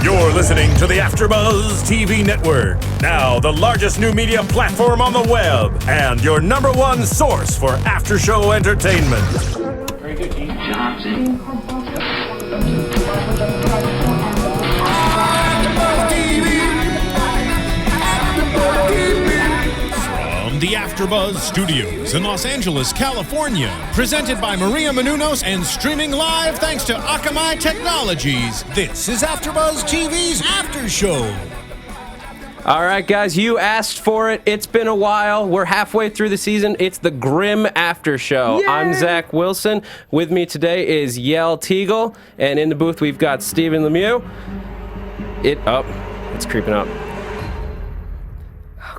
You're listening to the AFTERBUZZ TV Network, now the largest new media platform on the web, and your #1 source for after-show entertainment. Very good, Chief Johnson. From the AFTERBUZZ Studios in Los Angeles, California, presented by Maria Menounos and streaming live thanks to Akamai Technologies, this is AFTERBUZZ TV's After Show. All right, guys, you asked for it. It's been a while. We're halfway through the season. It's the Grimm After Show. Yay! I'm Zach Wilson. With me today is Yael Tygiel, and in the booth we've got Stephen Lemieux. It's creeping up.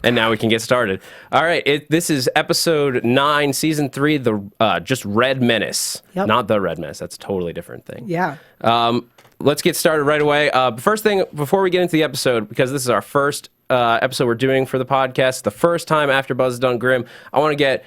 And now we can get started. All right, this is episode 9, season 3, the just Red Menace. Yep. Not the Red Menace. That's a totally different thing. Yeah. Let's get started right away. First thing, before we get into the episode, because this is our first episode we're doing for the podcast, the first time AfterBuzz has done Grimm, I want to get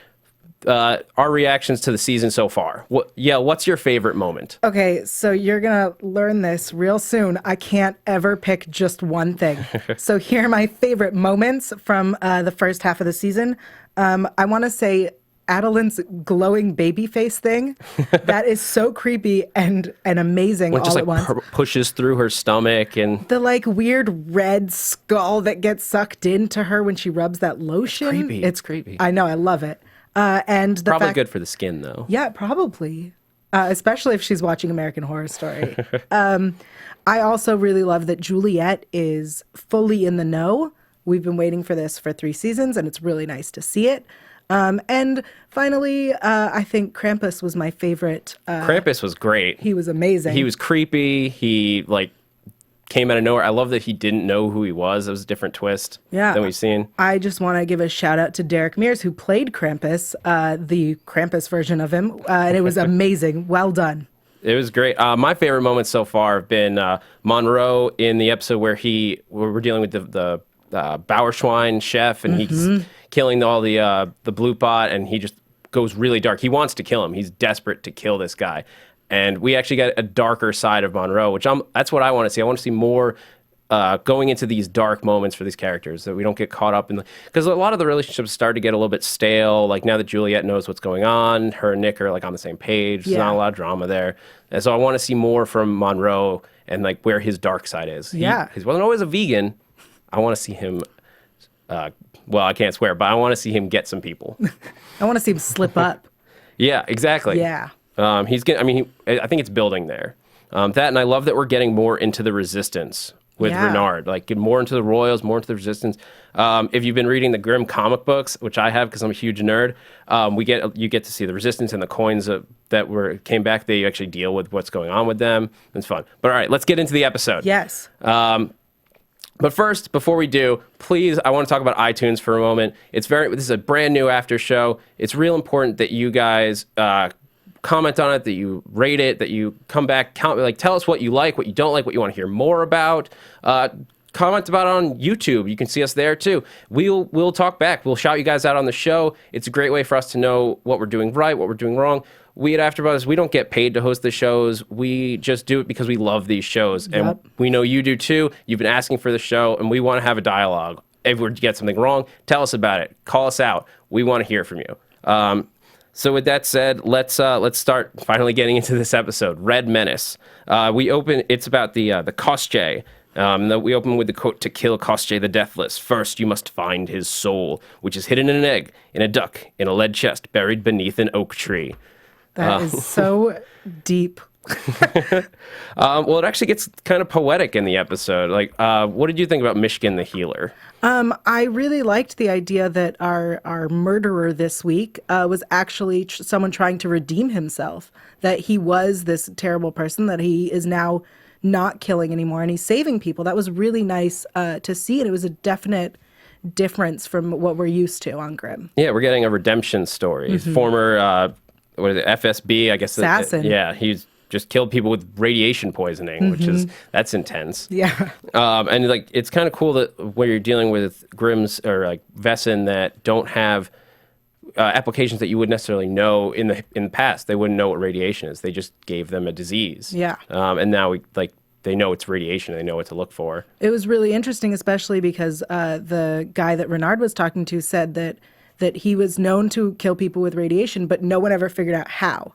our reactions to the season so far. What's your favorite moment? Okay, so you're going to learn this real soon. I can't ever pick just one thing. So here are my favorite moments from the first half of the season. I want to say Adalind's glowing baby face thing. That is so creepy and amazing When it just all at once. Pushes through her stomach and The weird red skull that gets sucked into her when she rubs that lotion. creepy. It's creepy. I know, I love it. And the Probably fact, good for the skin, though. Yeah, probably. Especially if she's watching American Horror Story. I also really love that Juliette is fully in the know. We've been waiting for this for 3 seasons, and it's really nice to see it. And finally, I think Krampus was my favorite. Krampus was great. He was amazing. He was creepy. He, came out of nowhere. I love that he didn't know who he was. It was a different twist than we've seen. I just want to give a shout out to Derek Mears, who played Krampus, the Krampus version of him, and it was amazing. Well done. It was great. My favorite moments so far have been Monroe in the episode where we're dealing with the Bauerschwein chef, and he's killing all the blue bot, and he just goes really dark. He wants to kill him. He's desperate to kill this guy. And we actually got a darker side of Monroe, which that's what I want to see. I want to see more going into these dark moments for these characters, that we don't get caught up in because a lot of the relationships start to get a little bit stale. Like now that Juliette knows what's going on, her and Nick are on the same page. There's not a lot of drama there. And so I want to see more from Monroe and where his dark side is. Yeah. He wasn't always a vegan. I want to see him, I can't swear, but I want to see him get some people. I want to see him slip up. Yeah, exactly. Yeah. He's getting. I think it's building there. That, and I love that we're getting more into the Resistance with Renard. Get more into the Royals, more into the Resistance. If you've been reading the Grimm comic books, which I have because I'm a huge nerd, you get to see the Resistance and the coins that came back. They actually deal with what's going on with them. It's fun. But all right, let's get into the episode. Yes. But first, before we do, please, I want to talk about iTunes for a moment. This is a brand new after show. It's real important that you guys comment on it, that you rate it, that you come back, tell us what you like, what you don't like, what you want to hear more about. Comment about it on YouTube. You can see us there too. We'll talk back. We'll shout you guys out on the show. It's a great way for us to know what we're doing right, what we're doing wrong. We at AfterBuzz, we don't get paid to host the shows. We just do it because we love these shows. And we know you do too. You've been asking for the show, and we want to have a dialogue. If we get something wrong, tell us about it. Call us out. We want to hear from you. So with that said, let's start finally getting into this episode, Red Menace. It's about the Koschei. We open with the quote, "To kill Koschei the Deathless, first you must find his soul, which is hidden in an egg, in a duck, in a lead chest, buried beneath an oak tree." That is so deep. Well, it actually gets kind of poetic in the episode. What did you think about Michigan the Healer? I really liked the idea that our murderer this week was actually someone trying to redeem himself, that he was this terrible person, that he is now not killing anymore, and he's saving people. That was really nice to see, and it was a definite difference from what we're used to on Grimm. Yeah, we're getting a redemption story. His former, FSB, I guess. Assassin. He's just killed people with radiation poisoning, which that's intense. Yeah. And it's kind of cool that where you're dealing with Grimm's or Wesen that don't have applications that you would necessarily know in the past. They wouldn't know what radiation is. They just gave them a disease. Yeah. And now they know it's radiation. They know what to look for. It was really interesting, especially because the guy that Renard was talking to said that he was known to kill people with radiation, but no one ever figured out how.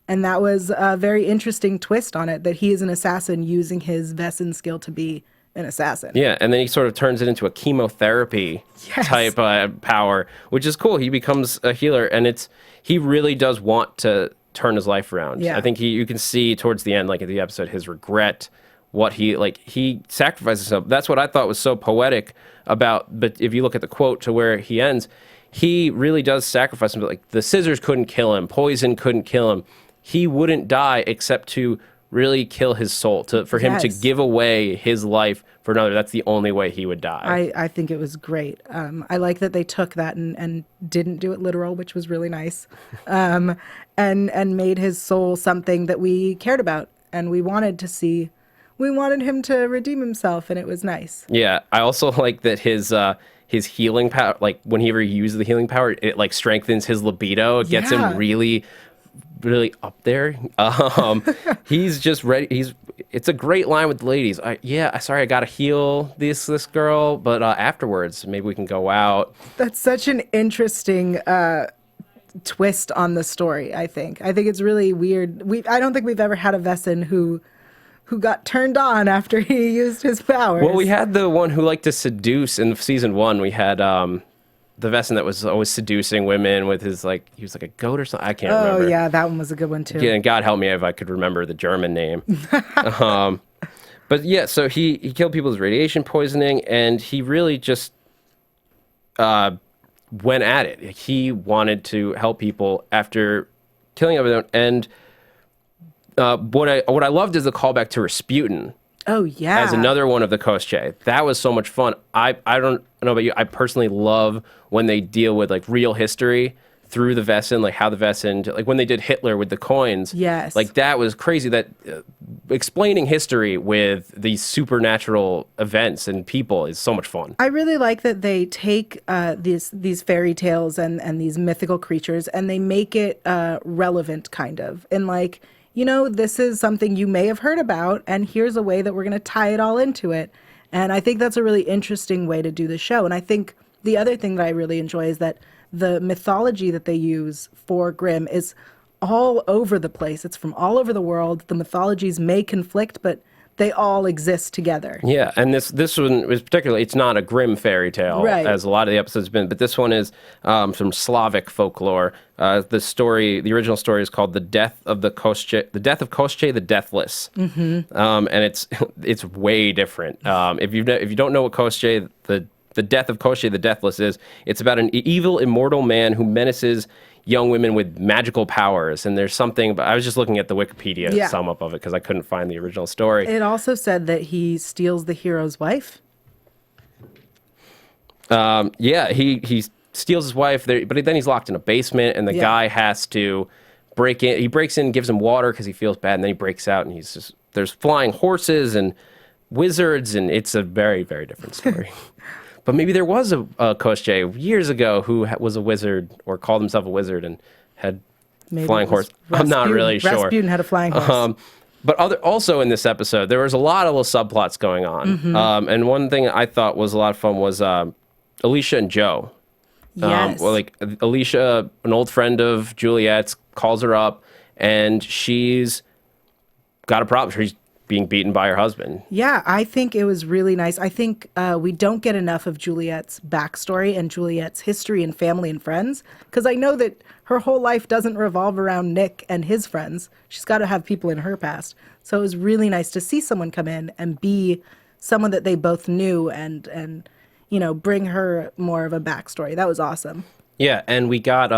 And that was a very interesting twist on it, that he is an assassin using his Wesen skill to be an assassin. Yeah, and then he sort of turns it into a chemotherapy type power, which is cool. He becomes a healer, and he really does want to turn his life around. Yeah. I think you can see towards the end, like in the episode, his regret, what he sacrifices himself. That's what I thought was so poetic about, but if you look at the quote to where he ends, he really does sacrifice himself. Like, the scissors couldn't kill him, poison couldn't kill him. He wouldn't die except to really kill his soul, for him to give away his life for another. That's the only way he would die. I think it was great. I like that they took that and didn't do it literal, which was really nice, and made his soul something that we cared about and we wanted to see. We wanted him to redeem himself, and it was nice. Yeah, I also like that his healing power, like whenever he uses the healing power, it like strengthens his libido. It gets him really up there. He's just ready. It's a great line with the ladies. Sorry, I gotta heal this girl, but afterwards maybe we can go out. That's such an interesting twist on the story. I think it's really weird. I don't think we've ever had a Wesen who got turned on after he used his powers. Well, we had the one who liked to seduce in season 1. We had the Wesen that was always seducing women with his, like, he was like a goat or something. I can't remember. Oh, yeah, that one was a good one, too. Yeah, and God help me if I could remember the German name. But yeah, so he killed people with radiation poisoning, and he really just went at it. He wanted to help people after killing everyone. And what I loved is the callback to Rasputin. Oh, yeah. As another one of the Koschei. That was so much fun. I don't know about you. I personally love when they deal with like real history through the Wesen, like how the Wesen, like when they did Hitler with the coins. Yes. Like that was crazy. That explaining history with these supernatural events and people is so much fun. I really like that they take these fairy tales and these mythical creatures and they make it relevant, kind of. And like, you know, this is something you may have heard about, and here's a way that we're going to tie it all into it. And I think that's a really interesting way to do the show. And I think the other thing that I really enjoy is that the mythology that they use for Grimm is all over the place. It's from all over the world. The mythologies may conflict, but they all exist together. Yeah, and this one is particularly, it's not a Grimm fairy tale, right, as a lot of the episodes have been, but this one is from Slavic folklore. The original story is called The Death of Koschei the Deathless. Mm-hmm. And it's way different. If you don't know what Koschei, the Death of Koschei the Deathless is, it's about an evil, immortal man who menaces young women with magical powers. And there's something, but I was just looking at the Wikipedia sum up of it because I couldn't find the original story. It also said that he steals the hero's wife. He steals his wife there, but then he's locked in a basement, and the guy has to break in. He breaks in, gives him water because he feels bad, and then he breaks out, and there's flying horses and wizards, and it's a very, very different story. But maybe there was a Koschei years ago who was a wizard or called himself a wizard and had flying horse. I'm not really sure. Rasputin had a flying horse. But also in this episode, there was a lot of little subplots going on. Mm-hmm. And one thing I thought was a lot of fun was Alicia and Joe. Yes. Like Alicia, an old friend of Juliette's, calls her up, and she's got a problem. She's being beaten by her husband. Yeah, I think it was really nice. I think we don't get enough of Juliette's backstory and Juliette's history and family and friends, because I know that her whole life doesn't revolve around Nick and his friends. She's got to have people in her past. So it was really nice to see someone come in and be someone that they both knew and you know, bring her more of a backstory. That was awesome. Yeah, and we got,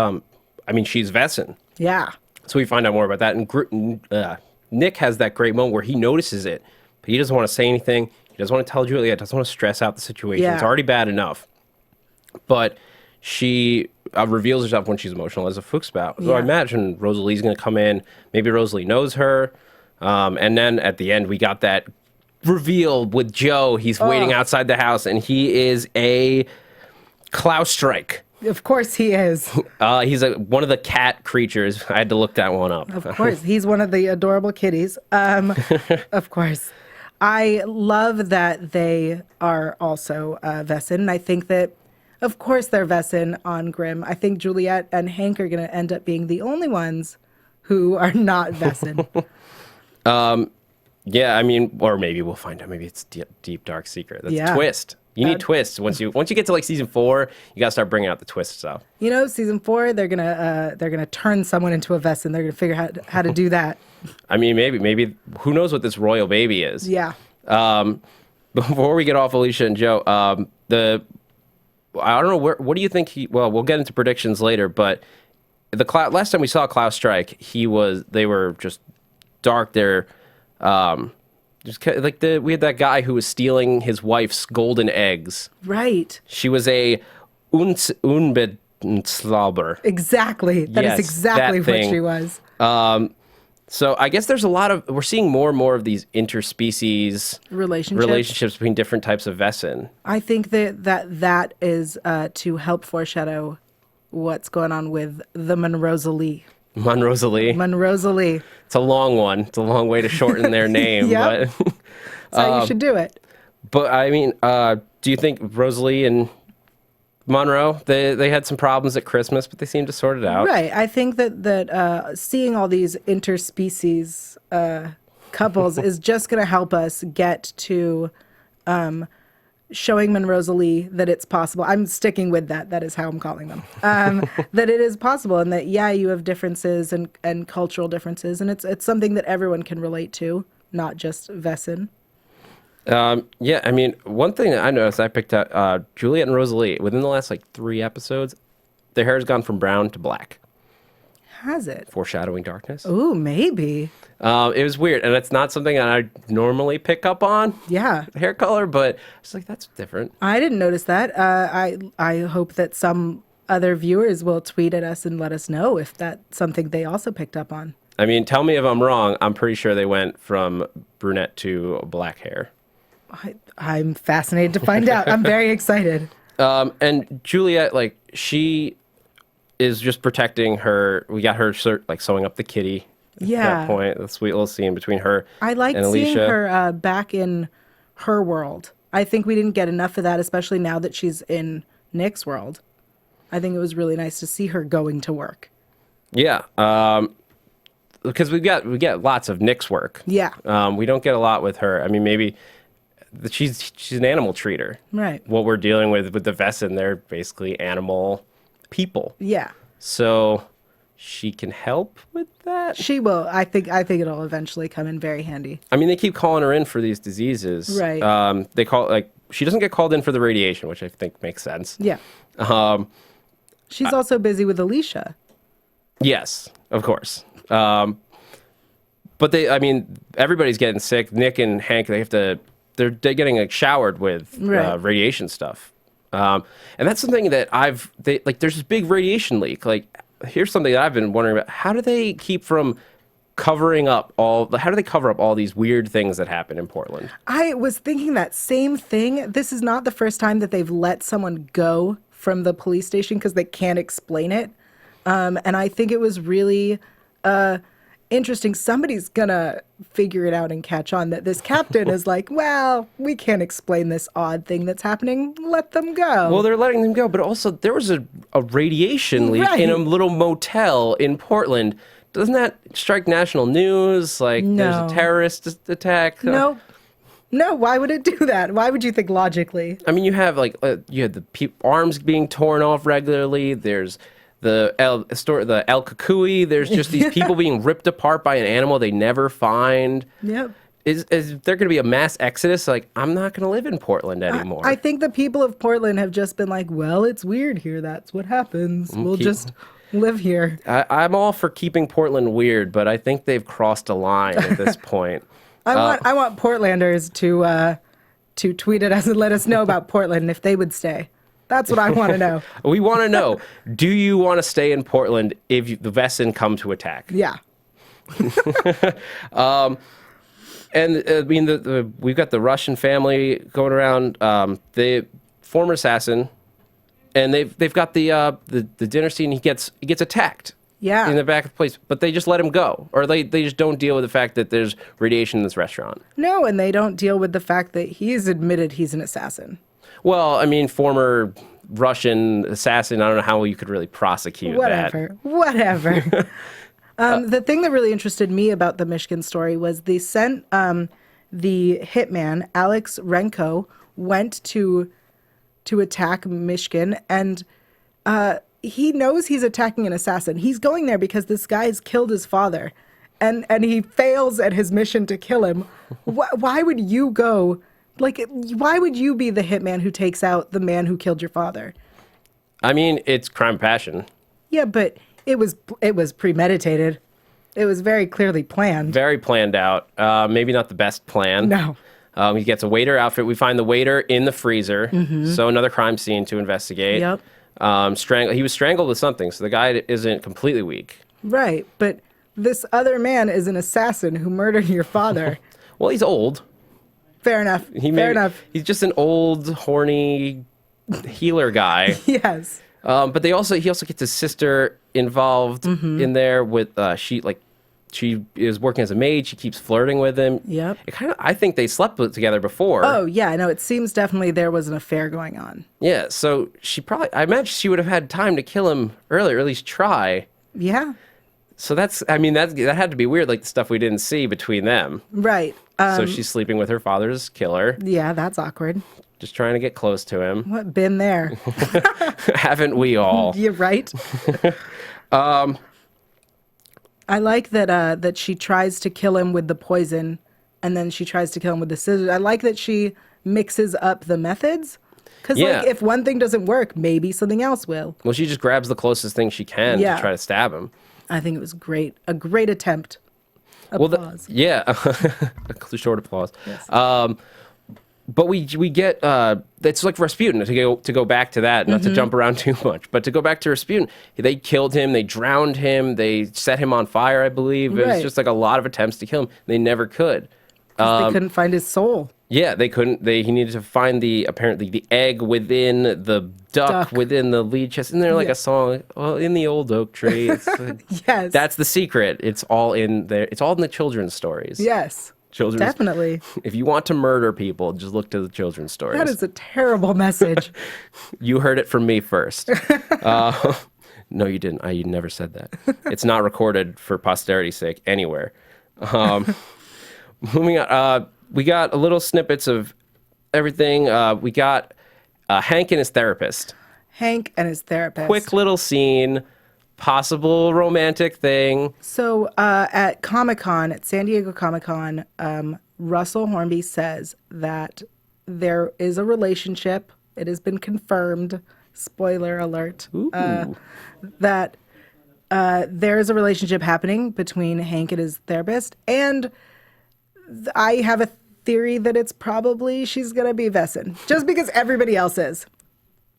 she's Wesen. Yeah. So we find out more about that. And Nick has that great moment where he notices it, but he doesn't want to say anything. He doesn't want to tell Juliette, doesn't want to stress out the situation. Yeah. It's already bad enough. But she reveals herself when she's emotional as a Fuchsbout. So I imagine Rosalie's going to come in. Maybe Rosalie knows her. And then at the end, we got that reveal with Joe. He's waiting outside the house, and he is a Klaus-Strike. Of course he is. He's one of the cat creatures. I had to look that one up. Of course. He's one of the adorable kitties. Of course. I love that they are also Wesen. And I think that, of course, they're Wesen on Grimm. I think Juliette and Hank are going to end up being the only ones who are not Wesen. Yeah, I mean, or maybe we'll find out. Maybe it's deep dark secret. That's Yeah. a twist. You need twists once you get to like season 4. You gotta start bringing out the twist stuff. You know, season 4, they're gonna turn someone into a Wesen. They're gonna figure out how to do that. I mean, maybe who knows what this royal baby is? Yeah. Before we get off Alicia and Joe, I don't know what do you think well, we'll get into predictions later, but last time we saw Klaus strike, they were just dark. They're we had that guy who was stealing his wife's golden eggs. Right. She was a Unbedslauber. Exactly. That is exactly what she was. So I guess we're seeing more and more of these interspecies relationships between different types of Wesen. I think that is to help foreshadow what's going on with the Monrosalie. Monrosalie. It's a long one. It's a long way to shorten their name. Yep. But That's how you should do it. But I mean, do you think Rosalie and Monroe, they had some problems at Christmas, but they seemed to sort it out? Right. I think that seeing all these interspecies couples is just going to help us get to showing Monrosalie that it's possible. I'm sticking with that. That is how I'm calling them. That it is possible, and that you have differences and cultural differences, and it's something that everyone can relate to, not just Wesen. Yeah, I mean, one thing that I noticed, I picked out Juliette and Rosalie within the last 3 episodes. Their hair has gone from brown to black. Has it? Foreshadowing darkness. Ooh, maybe. It was weird, and it's not something that I normally pick up on. Yeah. Hair color, but it's that's different. I didn't notice that. I hope that some other viewers will tweet at us and let us know if that's something they also picked up on. I mean, tell me if I'm wrong. I'm pretty sure they went from brunette to black hair. I'm fascinated to find out. I'm very excited. And Juliette, she is just protecting her. We got her sewing up the kitty. At that point, the sweet little scene between her and Alicia. Seeing her back in her world. I think we didn't get enough of that, especially now that she's in Nick's world. I think it was really nice to see her going to work. Yeah, because we get lots of Nick's work. Yeah. We don't get a lot with her. I mean, maybe she's an animal treater. Right. What we're dealing with the Wesen, they're basically animal people. Yeah. So she can help with that. She will. I think it'll eventually come in very handy. I mean, they keep calling her in for these diseases. Right. They call she doesn't get called in for the radiation, which I think makes sense. Yeah. She's also busy with Alicia. Yes, of course. But everybody's getting sick. Nick and Hank, they're getting showered with radiation stuff. And that's something that there's this big radiation leak. Here's something that I've been wondering about. How do they cover up all these weird things that happen in Portland? I was thinking that same thing. This is not the first time that they've let someone go from the police station because they can't explain it. And I think it was really interesting. Somebody's gonna figure it out and catch on that this captain is well, we can't explain this odd thing that's happening. Let them go. Well, they're letting them go, but also there was a radiation leak in a little motel in Portland. Doesn't that strike national news? No. There's a terrorist attack? No. No, why would it do that? Why would you think logically? I mean, you have you had the arms being torn off regularly. There's the El Kukui. There's just these people being ripped apart by an animal they never find. Yep. Is there going to be a mass exodus? I'm not going to live in Portland anymore. I think the people of Portland have just been well, it's weird here. That's what happens. We'll just live here. I'm all for keeping Portland weird, but I think they've crossed a line at this point. I want Portlanders to tweet at us and let us know about Portland if they would stay. That's what I want to know. We want to know, do you want to stay in Portland if the Wesen come to attack? Yeah. And we've got the Russian family going around, the former assassin, and they've got the dinner scene. He gets attacked Yeah. in the back of the place, but they just let him go, or they just don't deal with the fact that there's radiation in this restaurant. No, and they don't deal with the fact that he's admitted he's an assassin. Well, I mean, former Russian assassin. I don't know how you could really prosecute that. Whatever. The thing that really interested me about the Michigan story was they sent the hitman, Alex Renko, went to attack Michigan, and he knows he's attacking an assassin. He's going there because this guy's killed his father, and he fails at his mission to kill him. Why would you go? Like, why would you be the hitman who takes out the man who killed your father? I mean, it's crime passion. Yeah, but it was premeditated. It was very clearly planned. Very planned out. Maybe not the best plan. No. He gets a waiter outfit. We find the waiter in the freezer. So another crime scene to investigate. Yep. He was strangled with something, so the guy isn't completely weak. Right, but this other man is an assassin who murdered your father. Well, he's old. Fair enough. Fair enough. He's just an old, horny healer guy. Yes. But he also gets his sister involved in there with she is working as a maid. She keeps flirting with him. Yep. I think they slept together before. Oh yeah, I know. It seems definitely there was an affair going on. Yeah. So I imagine she would have had time to kill him earlier, or at least try. Yeah. So that had to be weird, like the stuff we didn't see between them. Right. So she's sleeping with her father's killer. Yeah, that's awkward. Just trying to get close to him. What? Been there. Haven't we all? You're right. I like that she tries to kill him with the poison, and then she tries to kill him with the scissors. I like that she mixes up the methods. Because like, if one thing doesn't work, maybe something else will. Well, she just grabs the closest thing she can to try to stab him. I think it was great. A great attempt. Applause. A short applause. Yes. But we get it's like Rasputin, to go back to that, not to jump around too much, but to go back to Rasputin. They killed him, they drowned him, they set him on fire, I believe. It was just like a lot of attempts to kill him. They never could. They couldn't find his soul. Yeah, they couldn't. He needed to find apparently the egg within the duck within the lead chest. Isn't there like a song? Well, in the old oak tree. It's Yes. That's the secret. It's all in there. It's all in the children's stories. Yes. Definitely. If you want to murder people, just look to the children's stories. That is a terrible message. You heard it from me first. No, you didn't. I never said that. It's not recorded for posterity's sake anywhere. Moving on. We got a little snippets of everything. We got Hank and his therapist. Hank and his therapist. Quick little scene. Possible romantic thing. So at Comic-Con, at San Diego Comic-Con, Russell Hornby says that there is a relationship. It has been confirmed. Spoiler alert. That there is a relationship happening between Hank and his therapist. And I have a theory that it's probably she's going to be Wesen. Just because everybody else is.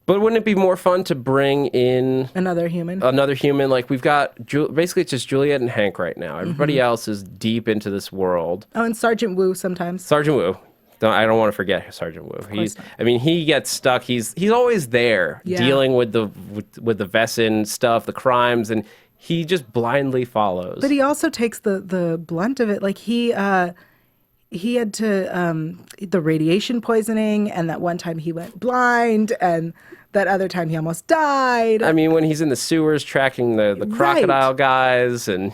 But wouldn't it be more fun to bring in another human? Like we've got basically it's just Juliette and Hank right now. Everybody else is deep into this world. Oh, and Sergeant Wu sometimes. Sergeant Wu. I don't want to forget Sergeant Wu. He gets stuck. He's always there dealing with the Wesen stuff, the crimes, and he just blindly follows. But he also takes the blunt of it. Like he had to the radiation poisoning, and that one time he went blind, and that other time he almost died. I mean, when he's in the sewers tracking the crocodile guys, and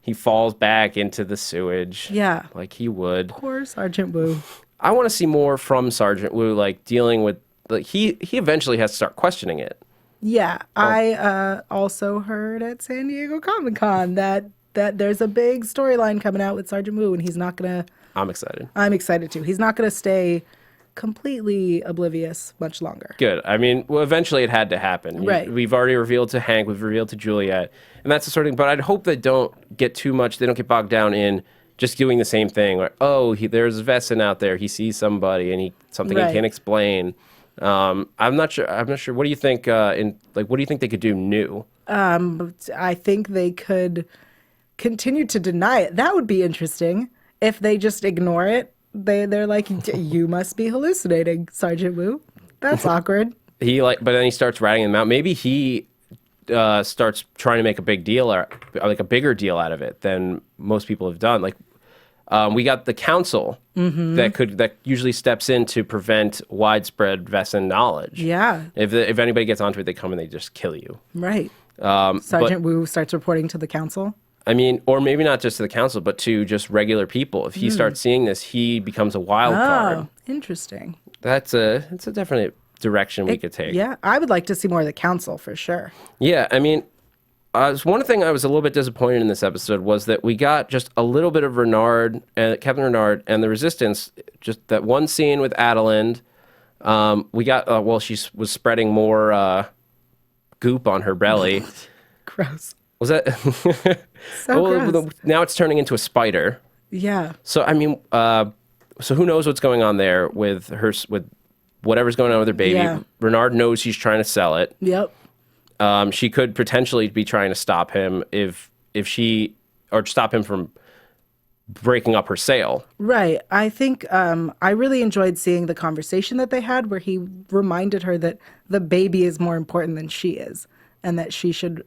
he falls back into the sewage. Yeah. Like he would. Poor Sergeant Wu. I want to see more from Sergeant Wu, like dealing with, like he eventually has to start questioning it. Yeah. I also heard at San Diego Comic-Con that there's a big storyline coming out with Sergeant Wu, and he's not going to... I'm excited. I'm excited too. He's not going to stay completely oblivious much longer. Good. I mean, well, eventually it had to happen. Right. We've already revealed to Hank, we've revealed to Juliette, and that's the sort of thing. But I'd hope they don't get too much, they don't get bogged down in just doing the same thing. Like, there's Wesen out there, he sees somebody, and something he can't explain. I'm not sure. What do you think, what do you think they could do new? I think they could continue to deny it. That would be interesting. If they just ignore it, they're like, you must be hallucinating, Sergeant Wu. That's awkward. But then he starts ratting them out. Maybe he starts trying to make a big deal or like a bigger deal out of it than most people have done. Like we got the council that usually steps in to prevent widespread Wesen knowledge. Yeah. If anybody gets onto it, they come and they just kill you. Right. Sergeant Wu starts reporting to the council. I mean, or maybe not just to the council, but to just regular people. If he starts seeing this, he becomes a wild card. Oh, interesting. It's a definite direction we could take. Yeah, I would like to see more of the council for sure. Yeah, I mean, one thing I was a little bit disappointed in this episode was that we got just a little bit of Renard, Captain Renard, and the Resistance. Just that one scene with Adalind. We got she was spreading more goop on her belly. Gross. Was that? So gross. Now it's turning into a spider. Yeah. So I mean, so who knows what's going on there with her, with whatever's going on with her baby. Yeah. Renard knows she's trying to sell it. Yep. She could potentially be trying to stop him if she, or stop him from breaking up her sale. Right. I think I really enjoyed seeing the conversation that they had where he reminded her that the baby is more important than she is and that she should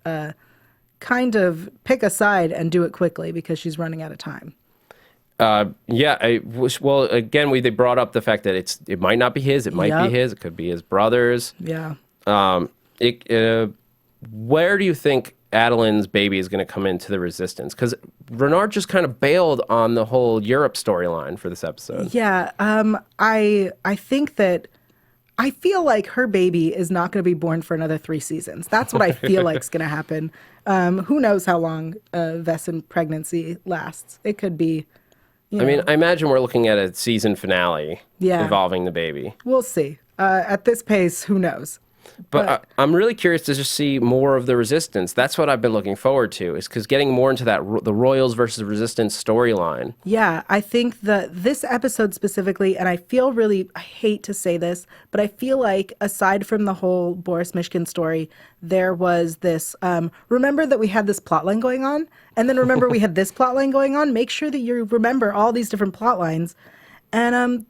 kind of pick a side and do it quickly because she's running out of time. Well, again, they brought up the fact that it might not be his, it might be his, it could be his brother's. Yeah. Where do you think Adalind's baby is going to come into the Resistance? Because Renard just kind of bailed on the whole Europe storyline for this episode. Yeah. I think that I feel like her baby is not going to be born for another 3 seasons. That's what I feel like is going to happen. Who knows how long Wesen pregnancy lasts? It could be. I mean, I imagine we're looking at a season finale involving the baby. We'll see. At this pace, who knows? But I'm really curious to just see more of the Resistance. That's what I've been looking forward to, is because getting more into that the Royals versus Resistance storyline. Yeah, I think that this episode specifically, and I hate to say this, but I feel like aside from the whole Boris Mishkin story, there was this, remember that we had this plotline going on, and then remember we had this plotline going on. Make sure that you remember all these different plot lines. And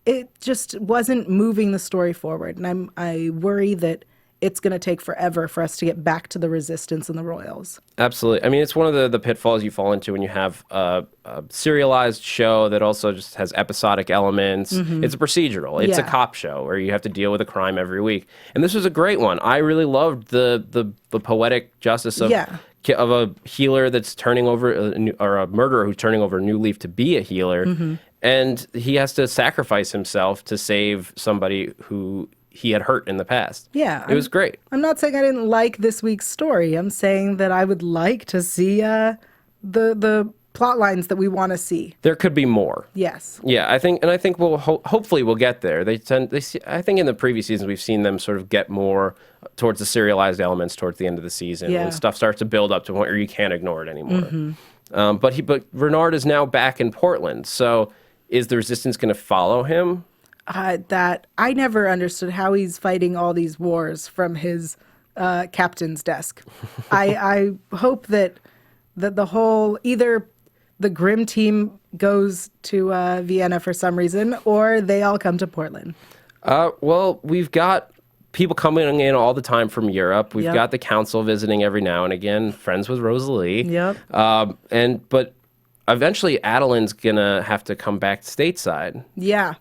it just wasn't moving the story forward. And I worry that it's going to take forever for us to get back to the Resistance and the Royals. Absolutely. I mean, it's one of the pitfalls you fall into when you have a serialized show that also just has episodic elements. Mm-hmm. It's a procedural. It's a cop show where you have to deal with a crime every week. And this was a great one. I really loved the poetic justice of a healer that's turning over, or a murderer who's turning over a new leaf to be a healer. Mm-hmm. And he has to sacrifice himself to save somebody who he had hurt in the past. Yeah. It was great. I'm not saying I didn't like this week's story. I'm saying that I would like to see the plot lines that we want to see. There could be more. Yes. Yeah, I think we'll hopefully we'll get there. I think in the previous seasons we've seen them sort of get more towards the serialized elements towards the end of the season when stuff starts to build up to a point where you can't ignore it anymore. Mm-hmm. But Renard is now back in Portland, so is the Resistance going to follow him? That I never understood how he's fighting all these wars from his captain's desk. I hope that the whole, either the Grimm team goes to Vienna for some reason, or they all come to Portland. Well, we've got people coming in all the time from Europe. We've got the council visiting every now and again, friends with Rosalie. Yep. But eventually Adalind's gonna have to come back stateside. Yeah.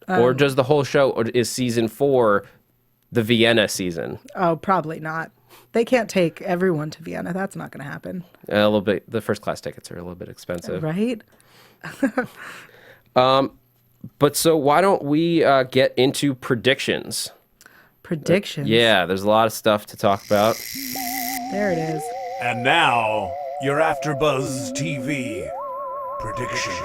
Or does the whole show, or is season 4 the Vienna season? Oh, probably not. They can't take everyone to Vienna. That's not going to happen. A little bit. The first class tickets are a little bit expensive. Right? But so why don't we get into predictions? Predictions? Yeah, there's a lot of stuff to talk about. There it is. And now, your AfterBuzz TV predictions.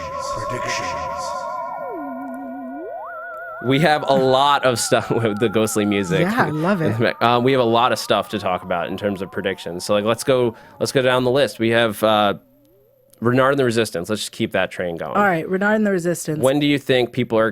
We have a lot of stuff with the ghostly music. Yeah, I love it. We have a lot of stuff to talk about in terms of predictions. So let's go down the list. We have Renard and the Resistance. Let's just keep that train going. All right, Renard and the Resistance. When do you think people are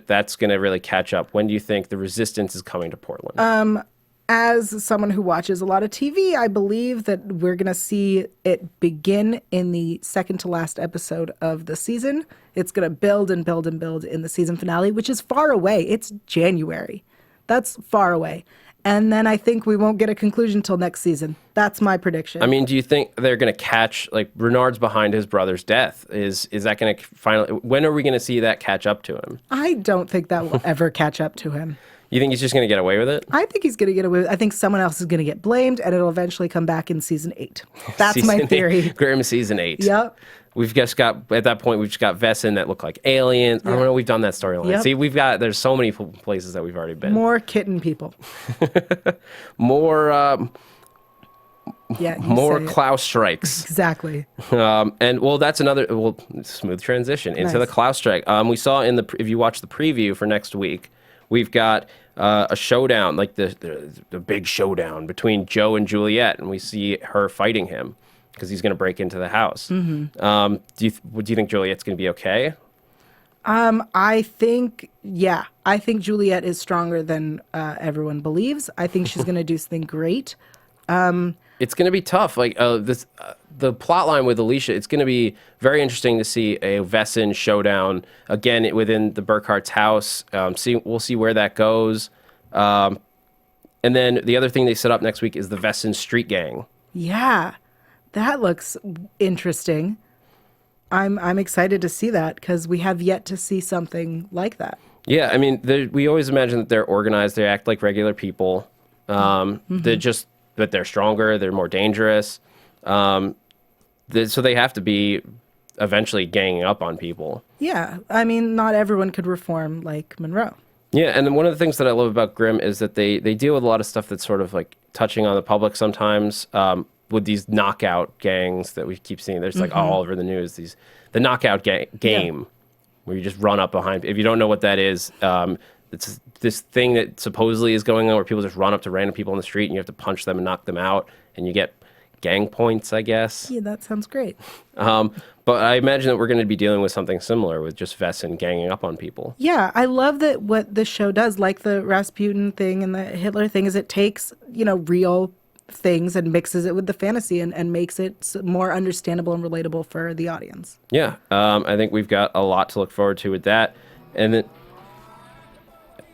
that's going to really catch up? When do you think the Resistance is coming to Portland? As someone who watches a lot of TV, I believe that we're going to see it begin in the second to last episode of the season. It's going to build and build and build in the season finale, which is far away. It's January. That's far away. And then I think we won't get a conclusion till next season. That's my prediction. I mean, do you think they're going to catch, like, Renard's behind his brother's death? Is that going to finally, when are we going to see that catch up to him? I don't think that will ever catch up to him. You think he's just going to get away with it? I think he's going to get away with it. I think someone else is going to get blamed, and it'll eventually come back in season 8. That's my theory. Grimm season 8. Yep. We've just got, at that point, we've just got Wesen that look like aliens. I don't know, we've done that storyline. Yep. See, there's so many places that we've already been. More kitten people. More say it. Klaus strikes. Exactly. And well, that's another smooth transition into the Klaus strike. We saw if you watch the preview for next week, we've got a showdown, like the big showdown between Joe and Juliette, and we see her fighting him because he's going to break into the house. Mm-hmm. Do you think Juliette's going to be okay? I think Juliette is stronger than everyone believes. I think she's going to do something great. It's going to be tough. Like the plot line with Alicia, it's going to be very interesting to see a Wesen showdown again within the Burkhart's house. We'll see where that goes. And then the other thing they set up next week is the Wesen street gang. Yeah, that looks interesting. I'm excited to see that because we have yet to see something like that. Yeah, I mean, we always imagine that they're organized. They act like regular people. They're stronger. They're more dangerous. So they have to be eventually ganging up on people. Yeah, I mean, not everyone could reform like Monroe. Yeah, and then one of the things that I love about Grimm is that they deal with a lot of stuff that's sort of like touching on the public sometimes. With these knockout gangs that we keep seeing, there's like all over the news. The knockout game, where you just run up behind. If you don't know what that is, it's this thing that supposedly is going on where people just run up to random people on the street and you have to punch them and knock them out, and you get gang points, I guess. Yeah, that sounds great. But I imagine that we're going to be dealing with something similar with just Wesen ganging up on people. Yeah, I love that what the show does, like the Rasputin thing and the Hitler thing, is it takes, real things and mixes it with the fantasy and makes it more understandable and relatable for the audience. Yeah, I think we've got a lot to look forward to with that. And then,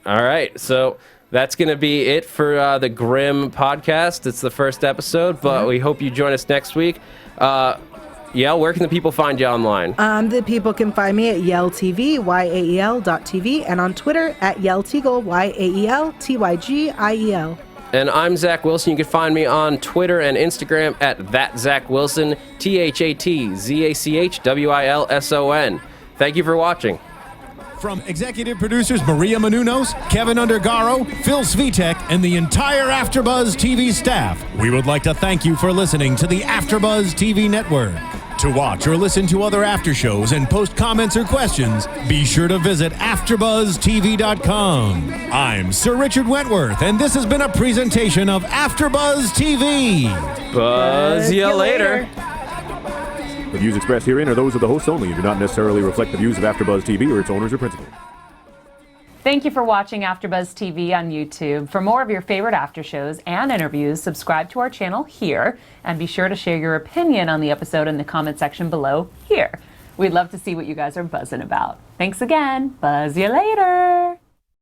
all right, so that's going to be it for the Grimm podcast. It's the first episode, but we hope you join us next week. Yael, where can the people find you online? The people can find me at Yael TV, YAEL.TV, and on Twitter at Yael Tygiel, YAEL, And I'm Zach Wilson. You can find me on Twitter and Instagram at @ZachWilson, ThatZachWilson. Thank you for watching. From executive producers Maria Menounos, Kevin Undergaro, Phil Svitek, and the entire AfterBuzz TV staff, we would like to thank you for listening to the AfterBuzz TV network. To watch or listen to other after shows and post comments or questions, be sure to visit AfterBuzzTV.com. I'm Sir Richard Wentworth, and this has been a presentation of AfterBuzz TV. Buzz you later. The views expressed herein are those of the hosts only and do not necessarily reflect the views of AfterBuzz TV or its owners or principals. Thank you for watching AfterBuzz TV on YouTube. For more of your favorite after shows and interviews, subscribe to our channel here, and be sure to share your opinion on the episode in the comment section below here. We'd love to see what you guys are buzzing about. Thanks again. Buzz you later.